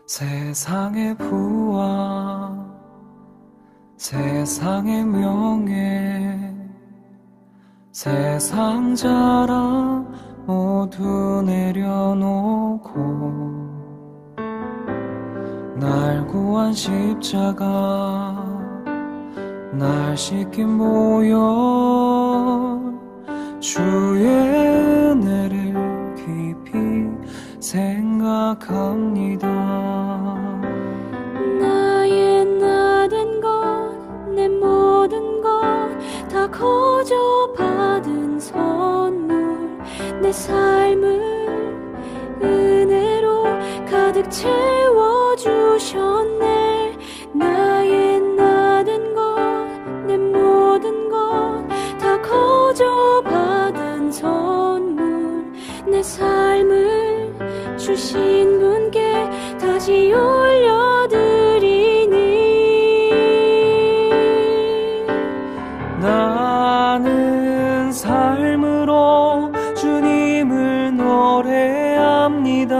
세상의 부와 세상의 명예 세상 자랑 모두 내려놓고 날 구한 십자가 날 씻긴 보혈 주의 은혜를 깊이 생각합니다. 나의 나 된 것 내 모든 것 다 거저 받은 선물 내 삶을 은혜로 가득 채워주셨네. 나의 나 된 것 내 모든 것 다 거저 받은 선물 내 삶을 주신 분께 다시 올려드리니 나는 삶으로 주님을 노래합니다.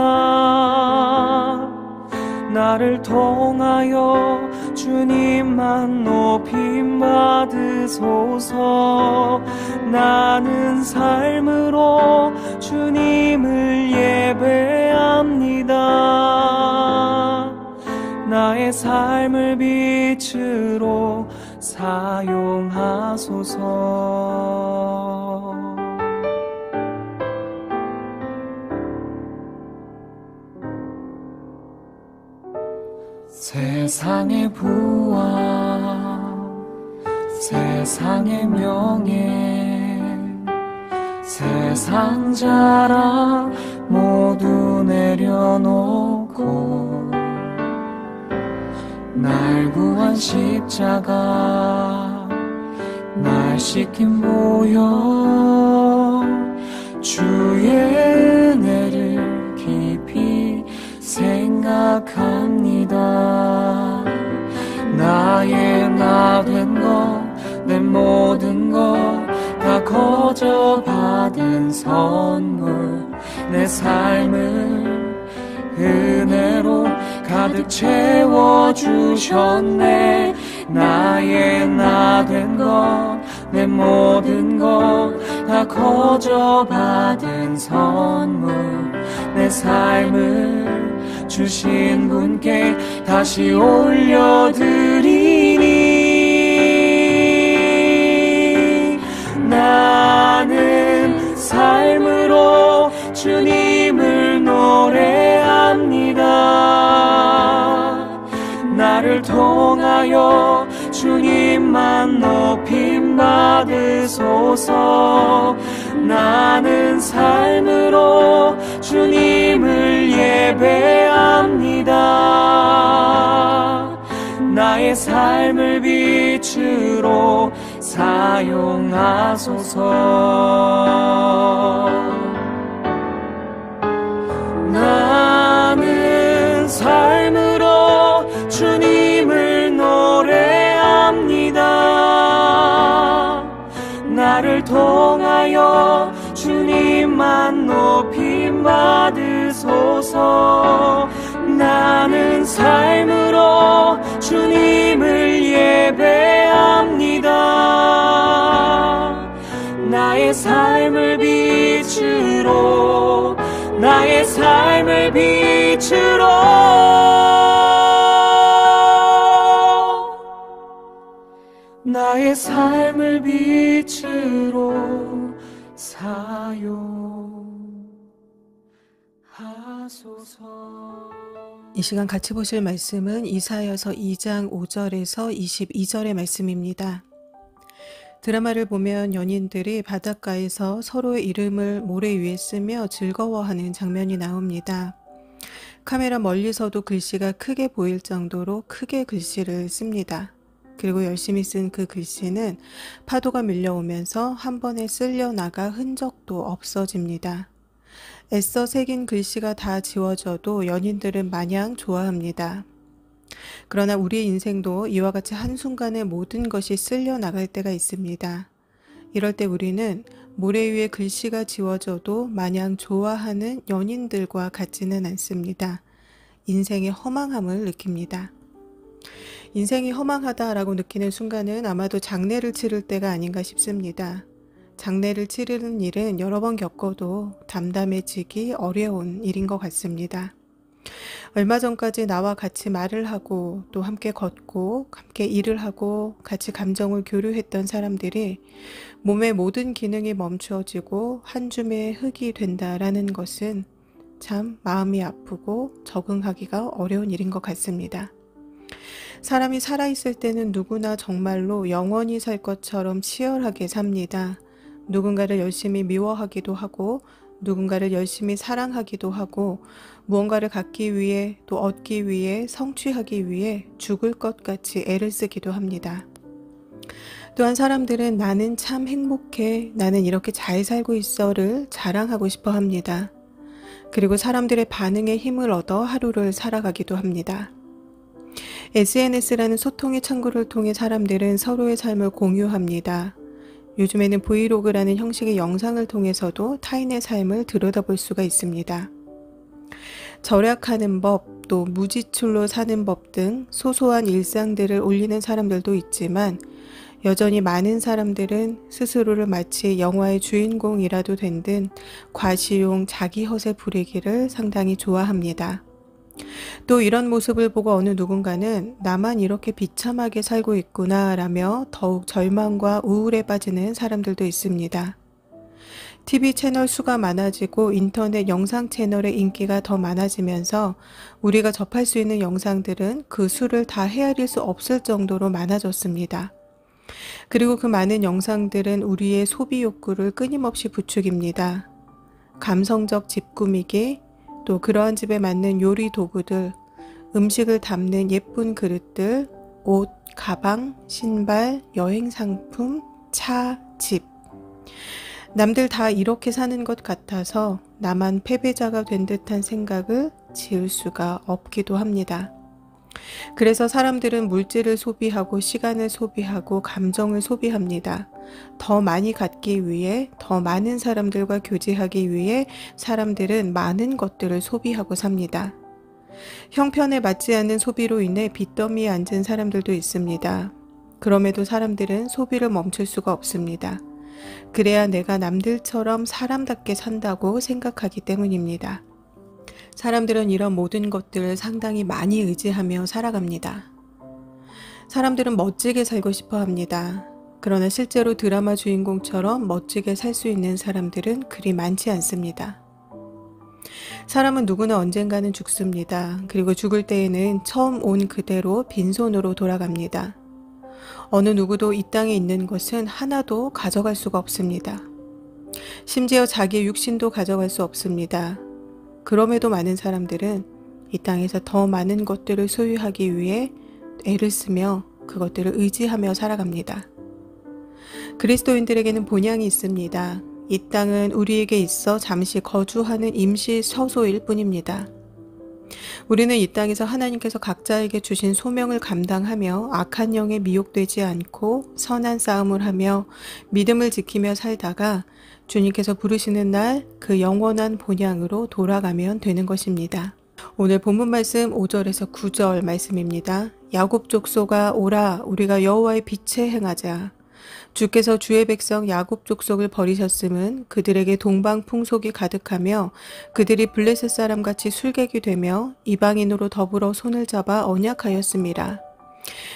나를 통하여 주님만 높임 받으소서. 나는 삶으로 주님을 예배합니다. 나의 삶을 빛으로 사용하소서. 세상의 부와 세상의 명예 세상 자랑 모두 내려놓고 날 구한 십자가 날 씻긴 보혈 주의 은혜를 깊이 생각합니다. 나의 나 된 것 내 모든 것 다 거저 받은 선물 내 삶을 은혜로 가득 채워주셨네. 나의 나 된 것 내 모든 것 다 거저 받은 선물 내 삶을 주신 분께 다시 올려드리니 나는 삶으로 주님을 노래합니다. 나를 통하여 주님만 높임 받으소서. 나는 삶으로 주님을 예배합니다. 나의 삶을 빛으로 사용하소서. 나는 삶으로 주님을 노래합니다. 나를 통하여 주님만 높임 받으소서. 나는 삶으로 주님을 예배합니다. 나의 삶을 빛으로 나의 삶을 빛으로 나의 삶을 빛으로 사용하소서. 이 시간 같이 보실 말씀은 이사야서 2장 5절에서 22절의 말씀입니다. 드라마를 보면 연인들이 바닷가에서 서로의 이름을 모래 위에 쓰며 즐거워하는 장면이 나옵니다. 카메라 멀리서도 글씨가 크게 보일 정도로 크게 글씨를 씁니다. 그리고 열심히 쓴 그 글씨는 파도가 밀려오면서 한 번에 쓸려 나가 흔적도 없어집니다. 애써 새긴 글씨가 다 지워져도 연인들은 마냥 좋아합니다. 그러나 우리의 인생도 이와 같이 한순간에 모든 것이 쓸려 나갈 때가 있습니다. 이럴 때 우리는 모래 위에 글씨가 지워져도 마냥 좋아하는 연인들과 같지는 않습니다. 인생의 허망함을 느낍니다. 인생이 허망하다라고 느끼는 순간은 아마도 장례를 치를 때가 아닌가 싶습니다. 장례를 치르는 일은 여러 번 겪어도 담담해지기 어려운 일인 것 같습니다. 얼마 전까지 나와 같이 말을 하고 또 함께 걷고 함께 일을 하고 같이 감정을 교류했던 사람들이 몸의 모든 기능이 멈추어지고 한 줌의 흙이 된다라는 것은 참 마음이 아프고 적응하기가 어려운 일인 것 같습니다. 사람이 살아있을 때는 누구나 정말로 영원히 살 것처럼 치열하게 삽니다. 누군가를 열심히 미워하기도 하고 누군가를 열심히 사랑하기도 하고 무언가를 갖기 위해 또 얻기 위해 성취하기 위해 죽을 것 같이 애를 쓰기도 합니다. 또한 사람들은 나는 참 행복해, 나는 이렇게 잘 살고 있어를 자랑하고 싶어 합니다. 그리고 사람들의 반응에 힘을 얻어 하루를 살아가기도 합니다. SNS라는 소통의 창구를 통해 사람들은 서로의 삶을 공유합니다. 요즘에는 브이로그라는 형식의 영상을 통해서도 타인의 삶을 들여다볼 수가 있습니다. 절약하는 법, 또 무지출로 사는 법 등 소소한 일상들을 올리는 사람들도 있지만 여전히 많은 사람들은 스스로를 마치 영화의 주인공이라도 된 듯 과시용 자기 허세 부리기를 상당히 좋아합니다. 또 이런 모습을 보고 어느 누군가는 나만 이렇게 비참하게 살고 있구나 라며 더욱 절망과 우울에 빠지는 사람들도 있습니다. TV 채널 수가 많아지고 인터넷 영상 채널의 인기가 더 많아지면서 우리가 접할 수 있는 영상들은 그 수를 다 헤아릴 수 없을 정도로 많아졌습니다. 그리고 그 많은 영상들은 우리의 소비 욕구를 끊임없이 부추깁니다. 감성적 집 꾸미기, 또 그러한 집에 맞는 요리 도구들, 음식을 담는 예쁜 그릇들, 옷, 가방, 신발, 여행 상품, 차, 집. 남들 다 이렇게 사는 것 같아서 나만 패배자가 된 듯한 생각을 지을 수가 없기도 합니다. 그래서 사람들은 물질을 소비하고 시간을 소비하고 감정을 소비합니다. 더 많이 갖기 위해, 더 많은 사람들과 교제하기 위해 사람들은 많은 것들을 소비하고 삽니다. 형편에 맞지 않는 소비로 인해 빚더미에 앉은 사람들도 있습니다. 그럼에도 사람들은 소비를 멈출 수가 없습니다. 그래야 내가 남들처럼 사람답게 산다고 생각하기 때문입니다. 사람들은 이런 모든 것들을 상당히 많이 의지하며 살아갑니다. 사람들은 멋지게 살고 싶어 합니다. 그러나 실제로 드라마 주인공처럼 멋지게 살 수 있는 사람들은 그리 많지 않습니다. 사람은 누구나 언젠가는 죽습니다. 그리고 죽을 때에는 처음 온 그대로 빈손으로 돌아갑니다. 어느 누구도 이 땅에 있는 것은 하나도 가져갈 수가 없습니다. 심지어 자기의 육신도 가져갈 수 없습니다. 그럼에도 많은 사람들은 이 땅에서 더 많은 것들을 소유하기 위해 애를 쓰며 그것들을 의지하며 살아갑니다. 그리스도인들에게는 본향이 있습니다. 이 땅은 우리에게 있어 잠시 거주하는 임시 처소일 뿐입니다. 우리는 이 땅에서 하나님께서 각자에게 주신 소명을 감당하며 악한 영에 미혹되지 않고 선한 싸움을 하며 믿음을 지키며 살다가 주님께서 부르시는 날 그 영원한 본향으로 돌아가면 되는 것입니다. 오늘 본문 말씀 5절에서 9절 말씀입니다. 야곱 족속아 오라 우리가 여호와의 빛에 행하자. 주께서 주의 백성 야곱 족속을 버리셨음은 그들에게 동방 풍속이 가득하며 그들이 블레셋 사람같이 술객이 되며 이방인으로 더불어 손을 잡아 언약하였습니다.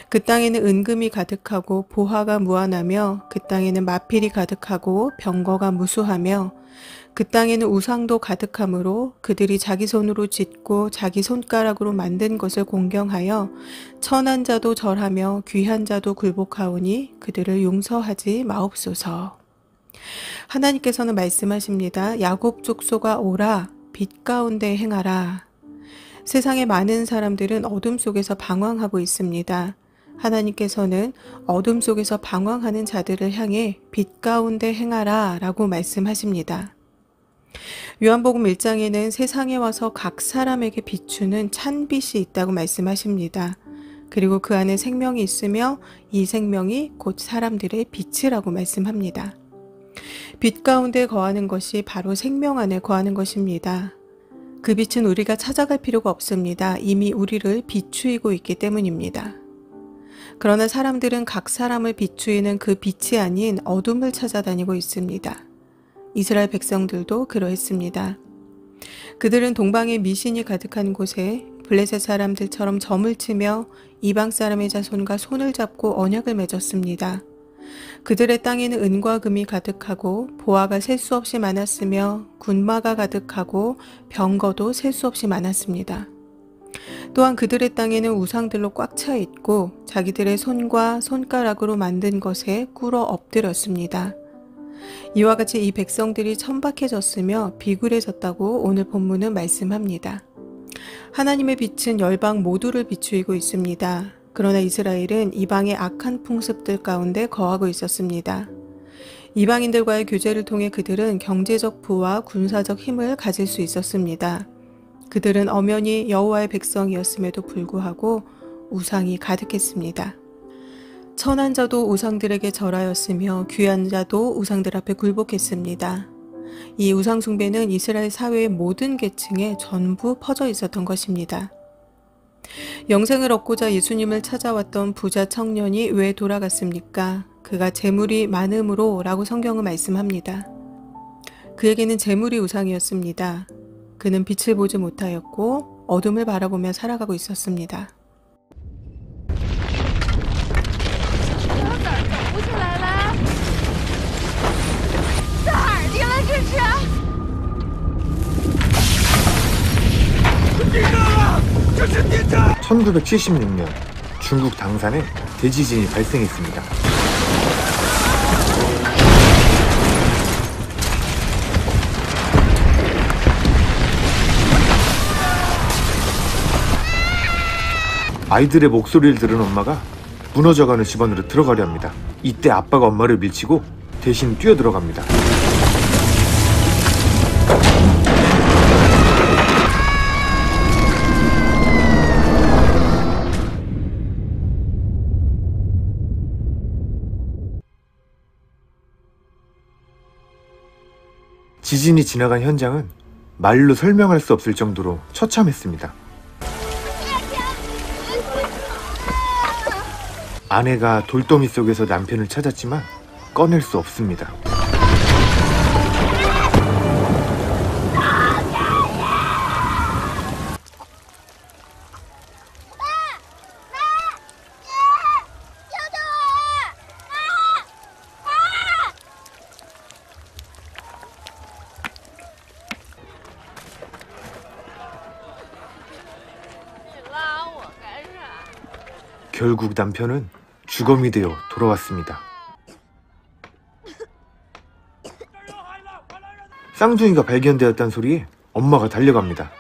그 땅에는 은금이 가득하고 보화가 무한하며 그 땅에는 마필이 가득하고 병거가 무수하며 그 땅에는 우상도 가득하므로 그들이 자기 손으로 짓고 자기 손가락으로 만든 것을 공경하여 천한 자도 절하며 귀한 자도 굴복하오니 그들을 용서하지 마옵소서. 하나님께서는 말씀하십니다. 야곱 족속아 오라 빛 가운데 행하라. 세상의 많은 사람들은 어둠 속에서 방황하고 있습니다. 하나님께서는 어둠 속에서 방황하는 자들을 향해 빛 가운데 행하라 라고 말씀하십니다. 요한복음 1장에는 세상에 와서 각 사람에게 비추는 찬빛이 있다고 말씀하십니다. 그리고 그 안에 생명이 있으며 이 생명이 곧 사람들의 빛이라고 말씀합니다. 빛 가운데 거하는 것이 바로 생명 안에 거하는 것입니다. 그 빛은 우리가 찾아갈 필요가 없습니다. 이미 우리를 비추이고 있기 때문입니다. 그러나 사람들은 각 사람을 비추이는 그 빛이 아닌 어둠을 찾아다니고 있습니다. 이스라엘 백성들도 그러했습니다. 그들은 동방의 미신이 가득한 곳에 블레셋 사람들처럼 점을 치며 이방 사람의 자손과 손을 잡고 언약을 맺었습니다. 그들의 땅에는 은과 금이 가득하고 보화가 셀 수 없이 많았으며 군마가 가득하고 병거도 셀 수 없이 많았습니다. 또한 그들의 땅에는 우상들로 꽉 차 있고 자기들의 손과 손가락으로 만든 것에 꿇어 엎드렸습니다. 이와 같이 이 백성들이 천박해졌으며 비굴해졌다고 오늘 본문은 말씀합니다. 하나님의 빛은 열방 모두를 비추이고 있습니다. 그러나 이스라엘은 이방의 악한 풍습들 가운데 거하고 있었습니다. 이방인들과의 교제를 통해 그들은 경제적 부와 군사적 힘을 가질 수 있었습니다. 그들은 엄연히 여호와의 백성이었음에도 불구하고 우상이 가득했습니다. 천한 자도 우상들에게 절하였으며 귀한 자도 우상들 앞에 굴복했습니다. 이 우상 숭배는 이스라엘 사회의 모든 계층에 전부 퍼져 있었던 것입니다. 영생을 얻고자 예수님을 찾아왔던 부자 청년이 왜 돌아갔습니까? 그가 재물이 많음으로 라고 성경은 말씀합니다. 그에게는 재물이 우상이었습니다. 그는 빛을 보지 못하였고 어둠을 바라보며 살아가고 있었습니다. (1976년) 중국 당산에 대지진이 발생했습니다. 아이들의 목소리를 들은 엄마가 무너져가는 집 안으로 들어가려 합니다. 이때 아빠가 엄마를 밀치고 대신 뛰어들어갑니다. 지진이 지나간 현장은 말로 설명할 수 없을 정도로 처참했습니다. 아내가 돌더미 속에서 남편을 찾았지만 꺼낼 수 없습니다. 결국 남편은 주검이 되어 돌아왔습니다. 쌍둥이가 발견되었다는 소리에 엄마가 달려갑니다.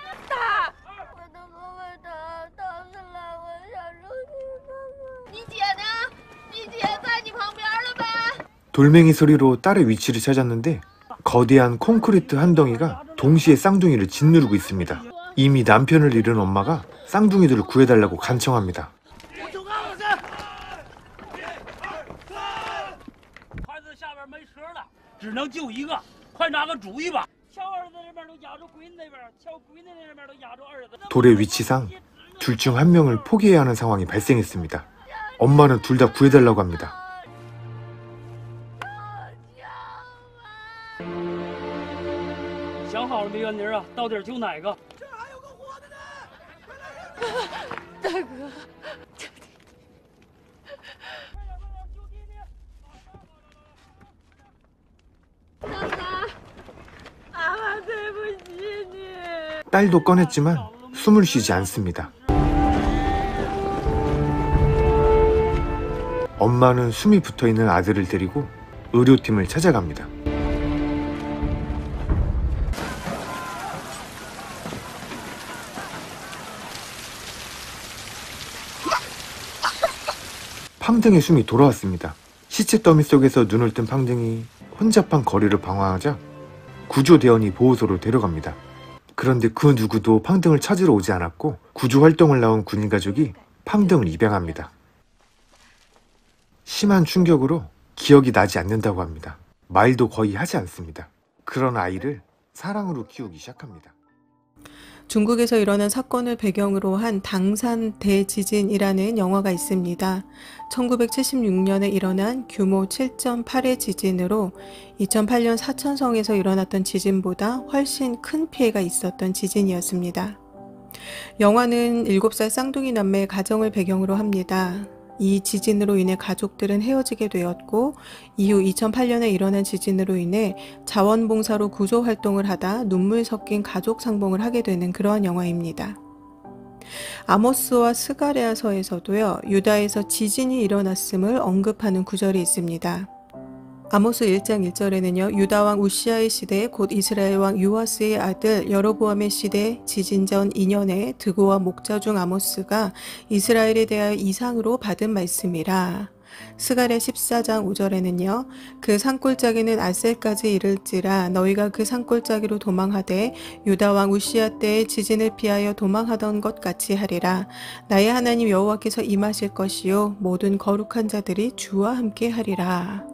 돌멩이 소리로 딸의 위치를 찾았는데 거대한 콘크리트 한 덩이가 동시에 쌍둥이를 짓누르고 있습니다. 이미 남편을 잃은 엄마가 쌍둥이들을 구해달라고 간청합니다. 돌의 위치상 둘 중 한 명을 포기해야 하는 상황이 발생했습니다. 엄마는 둘 다 구해달라고 합니다. 딸도 꺼냈지만 숨을 쉬지 않습니다. 엄마는 숨이 붙어있는 아들을 데리고 의료팀을 찾아갑니다. 팡등의 숨이 돌아왔습니다. 시체 더미 속에서 눈을 뜬 팡등이 혼잡한 거리를 방황하자 구조대원이 보호소로 데려갑니다. 그런데 그 누구도 팡등을 찾으러 오지 않았고 구조활동을 나온 군인 가족이 팡등을 입양합니다. 심한 충격으로 기억이 나지 않는다고 합니다. 말도 거의 하지 않습니다. 그런 아이를 사랑으로 키우기 시작합니다. 중국에서 일어난 사건을 배경으로 한 당산 대지진이라는 영화가 있습니다. 1976년에 일어난 규모 7.8의 지진으로 2008년 사천성에서 일어났던 지진보다 훨씬 큰 피해가 있었던 지진이었습니다. 영화는 7살 쌍둥이 남매의 가정을 배경으로 합니다. 이 지진으로 인해 가족들은 헤어지게 되었고 이후 2008년에 일어난 지진으로 인해 자원봉사로 구조활동을 하다 눈물 섞인 가족 상봉을 하게 되는 그러한 영화입니다. 아모스와 스가랴서에서도요, 유다에서 지진이 일어났음을 언급하는 구절이 있습니다. 아모스 1장 1절에는요. 유다왕 우시아의 시대에 곧 이스라엘 왕 요아스의 아들 여로보암의 시대 지진 전 2년에 드고와 목자 중 아모스가 이스라엘에 대하여 이상으로 받은 말씀이라. 스가랴 14장 5절에는요. 그 산골짜기는 아셀까지 이를지라 너희가 그 산골짜기로 도망하되 유다 왕 우시아 때의 지진을 피하여 도망하던 것 같이 하리라. 나의 하나님 여호와께서 임하실 것이요 모든 거룩한 자들이 주와 함께 하리라.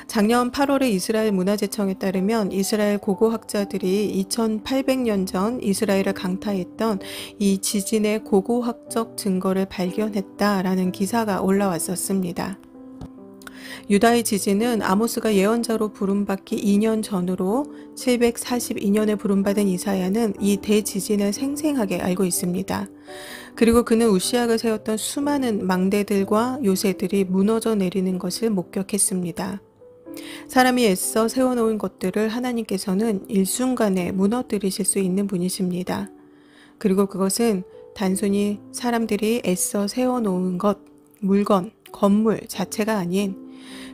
작년 8월에 이스라엘 문화재청에 따르면 이스라엘 고고학자들이 2800년 전 이스라엘을 강타했던 이 지진의 고고학적 증거를 발견했다라는 기사가 올라왔었습니다. 유다의 지진은 아모스가 예언자로 부름받기 2년 전으로 742년에 부름받은 이사야는 이 대지진을 생생하게 알고 있습니다. 그리고 그는 우시아가 세웠던 수많은 망대들과 요새들이 무너져 내리는 것을 목격했습니다. 사람이 애써 세워놓은 것들을 하나님께서는 일순간에 무너뜨리실 수 있는 분이십니다. 그리고 그것은 단순히 사람들이 애써 세워놓은 것, 물건, 건물 자체가 아닌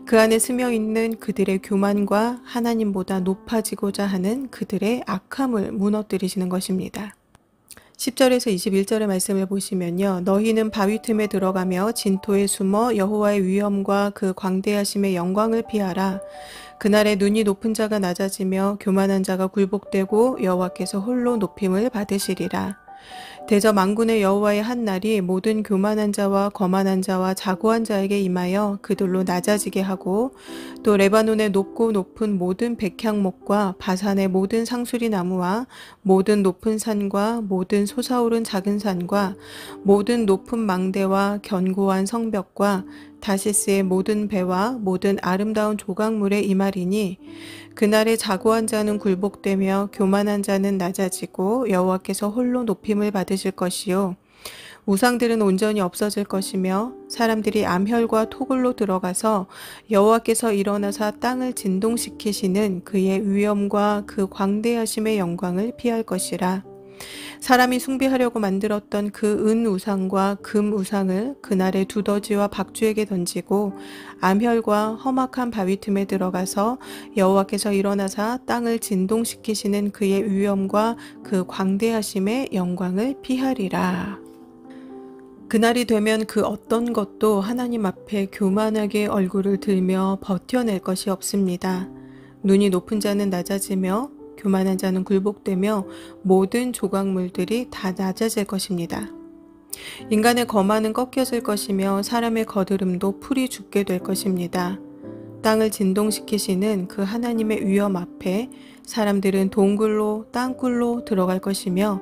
그 안에 스며있는 그들의 교만과 하나님보다 높아지고자 하는 그들의 악함을 무너뜨리시는 것입니다. 10절에서 21절의 말씀을 보시면요. 너희는 바위 틈에 들어가며 진토에 숨어 여호와의 위엄과 그 광대하심의 영광을 피하라. 그날에 눈이 높은 자가 낮아지며 교만한 자가 굴복되고 여호와께서 홀로 높임을 받으시리라. 대저 만군의 여호와의 한 날이 모든 교만한 자와 거만한 자와 자고한 자에게 임하여 그들로 낮아지게 하고 또 레바논의 높고 높은 모든 백향목과 바산의 모든 상수리 나무와 모든 높은 산과 모든 솟아오른 작은 산과 모든 높은 망대와 견고한 성벽과 다시스의 모든 배와 모든 아름다운 조각물에 임하리니 그날에 자고한 자는 굴복되며 교만한 자는 낮아지고 여호와께서 홀로 높임을 받으실 것이요 우상들은 온전히 없어질 것이며 사람들이 암혈과 토굴로 들어가서 여호와께서 일어나사 땅을 진동시키시는 그의 위엄과 그 광대하심의 영광을 피할 것이라. 사람이 숭배하려고 만들었던 그 은 우상과 금 우상을 그날에 두더지와 박쥐에게 던지고 암혈과 험악한 바위 틈에 들어가서 여호와께서 일어나사 땅을 진동시키시는 그의 위엄과 그 광대하심의 영광을 피하리라. 그날이 되면 그 어떤 것도 하나님 앞에 교만하게 얼굴을 들며 버텨낼 것이 없습니다. 눈이 높은 자는 낮아지며 교만한 자는 굴복되며 모든 조각물들이 다 낮아질 것입니다. 인간의 거만은 꺾여질 것이며 사람의 거드름도 풀이 죽게 될 것입니다. 땅을 진동시키시는 그 하나님의 위엄 앞에 사람들은 동굴로 땅굴로 들어갈 것이며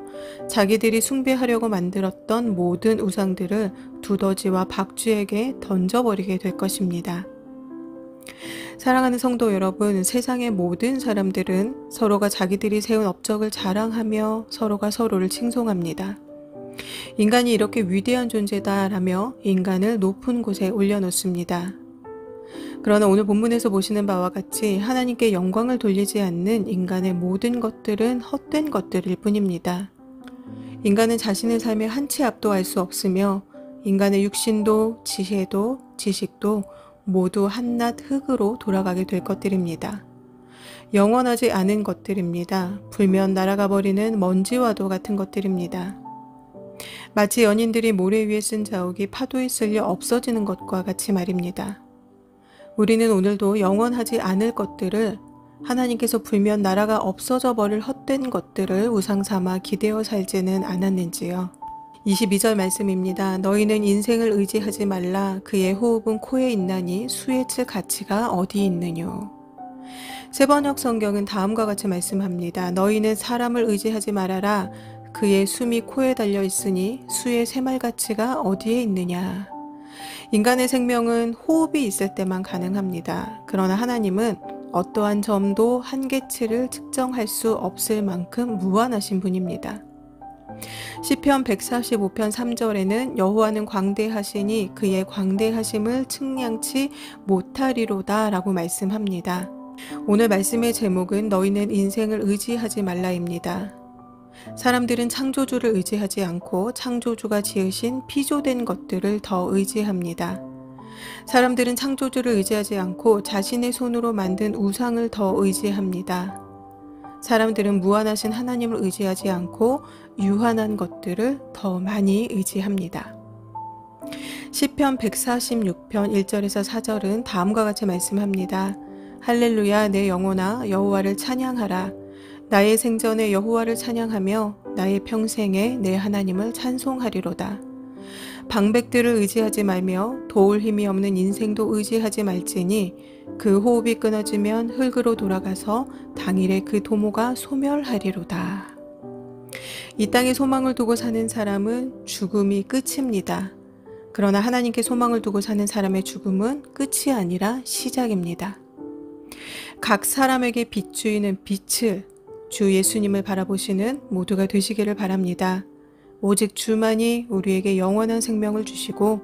자기들이 숭배하려고 만들었던 모든 우상들을 두더지와 박쥐에게 던져버리게 될 것입니다. 사랑하는 성도 여러분, 세상의 모든 사람들은 서로가 자기들이 세운 업적을 자랑하며 서로가 서로를 칭송합니다. 인간이 이렇게 위대한 존재다라며 인간을 높은 곳에 올려놓습니다. 그러나 오늘 본문에서 보시는 바와 같이 하나님께 영광을 돌리지 않는 인간의 모든 것들은 헛된 것들일 뿐입니다. 인간은 자신의 삶에 한 치 앞도 알 수 없으며 인간의 육신도 지혜도 지식도 모두 한낱 흙으로 돌아가게 될 것들입니다. 영원하지 않은 것들입니다. 불면 날아가 버리는 먼지와도 같은 것들입니다. 마치 연인들이 모래 위에 쓴 자욱이 파도에 쓸려 없어지는 것과 같이 말입니다. 우리는 오늘도 영원하지 않을 것들을 하나님께서 불면 나라가 없어져 버릴 헛된 것들을 우상 삼아 기대어 살지는 않았는지요. 22절 말씀입니다. 너희는 인생을 의지하지 말라. 그의 호흡은 코에 있나니 수에 칠 가치가 어디 있느뇨. 세번역 성경은 다음과 같이 말씀합니다. 너희는 사람을 의지하지 말아라. 그의 숨이 코에 달려 있으니 수의 새말가치가 어디에 있느냐. 인간의 생명은 호흡이 있을 때만 가능합니다. 그러나 하나님은 어떠한 점도 한계치를 측정할 수 없을 만큼 무한하신 분입니다. 시편 145편 3절에는 여호와는 광대하시니 그의 광대하심을 측량치 못하리로다 라고 말씀합니다. 오늘 말씀의 제목은 너희는 인생을 의지하지 말라입니다. 사람들은 창조주를 의지하지 않고 창조주가 지으신 피조된 것들을 더 의지합니다. 사람들은 창조주를 의지하지 않고 자신의 손으로 만든 우상을 더 의지합니다. 사람들은 무한하신 하나님을 의지하지 않고 유한한 것들을 더 많이 의지합니다. 시편 146편 1절에서 4절은 다음과 같이 말씀합니다. 할렐루야 내 영혼아 여호와를 찬양하라. 나의 생전에 여호와를 찬양하며 나의 평생에 내 하나님을 찬송하리로다. 방백들을 의지하지 말며 도울 힘이 없는 인생도 의지하지 말지니 그 호흡이 끊어지면 흙으로 돌아가서 당일에 그 도모가 소멸하리로다. 이 땅에 소망을 두고 사는 사람은 죽음이 끝입니다. 그러나 하나님께 소망을 두고 사는 사람의 죽음은 끝이 아니라 시작입니다. 각 사람에게 비추이는 빛을 주 예수님을 바라보시는 모두가 되시기를 바랍니다. 오직 주만이 우리에게 영원한 생명을 주시고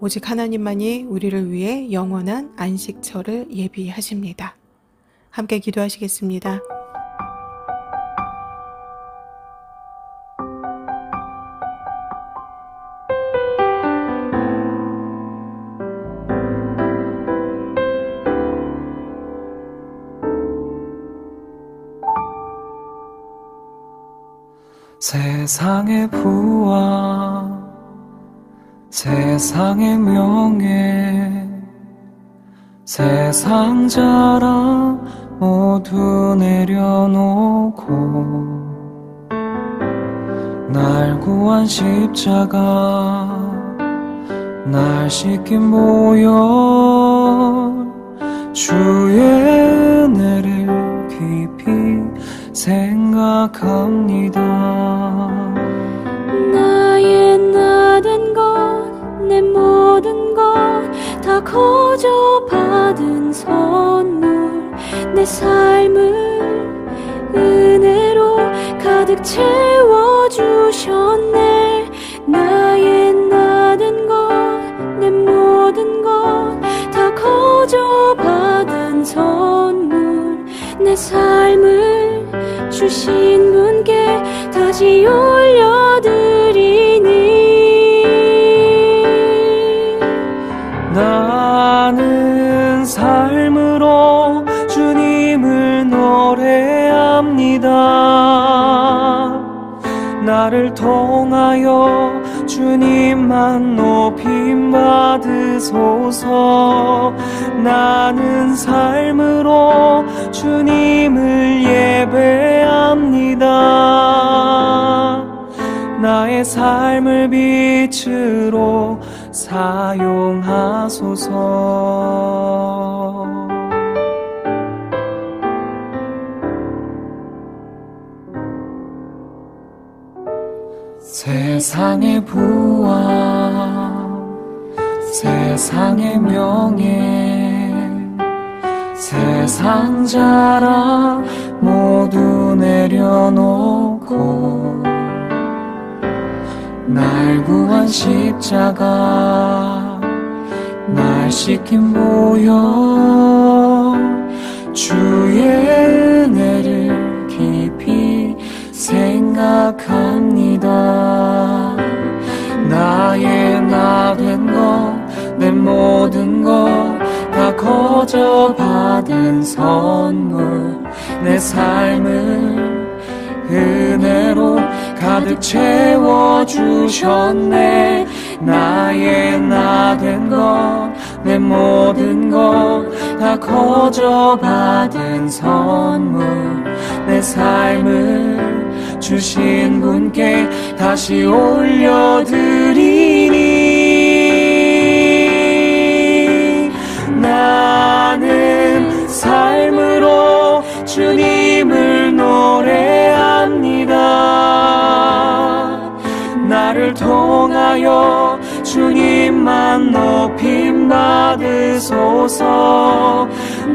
오직 하나님만이 우리를 위해 영원한 안식처를 예비하십니다. 함께 기도하시겠습니다. 세상의 부와 세상의 명예 세상 자랑 모두 내려놓고 날 구한 십자가 날 씻긴 보혈 주의 은혜를 깊이 생각합니다. 나의 나된 것, 내 모든 것 다 거저 받은 선물, 내 삶을 은혜로 가득 채워주셨네. 나의 나된 것, 내 모든 것 다 거저 받은 선물, 내 삶을 주신 분께 다시 올려드리니 나는 삶으로 주님을 노래합니다. 나를 통하여 주님만 높임 받으소서. 나는 삶으로 주님을 예배합니다. 나의 삶을 빛으로 사용하소서. 세상의 부와 세상의 명예 세상 자랑 모두 내려놓고 날 구한 십자가 날 씻긴 보혈 주의 은혜를 깊이 생각합니다. 나의 나 된 것, 내 모든 것 다 거저 받은 선물, 내 삶을 은혜로 가득 채워주셨네. 나의 나 된 것, 내 모든 것 다 거저 받은 선물, 내 삶을 주신 분께 다시 올려드리니 나는 삶으로 주님을 노래합니다. 나를 통하여 주님만 높임 받으소서.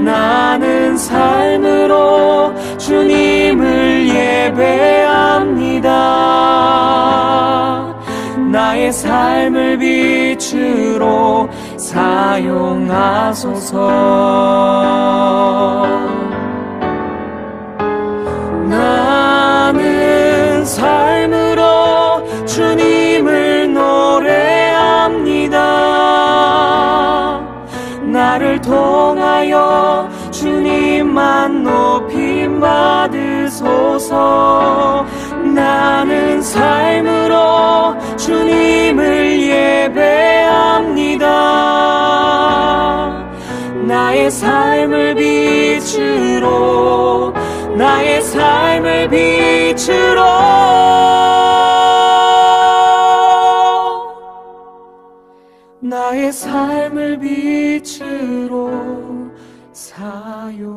나는 삶으로 주님을 예배합니다. 나의 삶을 빛으로 사용하소서. 나는 삶으로 주님을 노래합니다. 나를 통하여 주님만 높임 받으소서. 나는 삶으로 주님을 예배합니다. 나의 삶을 빛으로, 나의 삶을 빛으로, 나의 삶을 빛으로 사용하소서.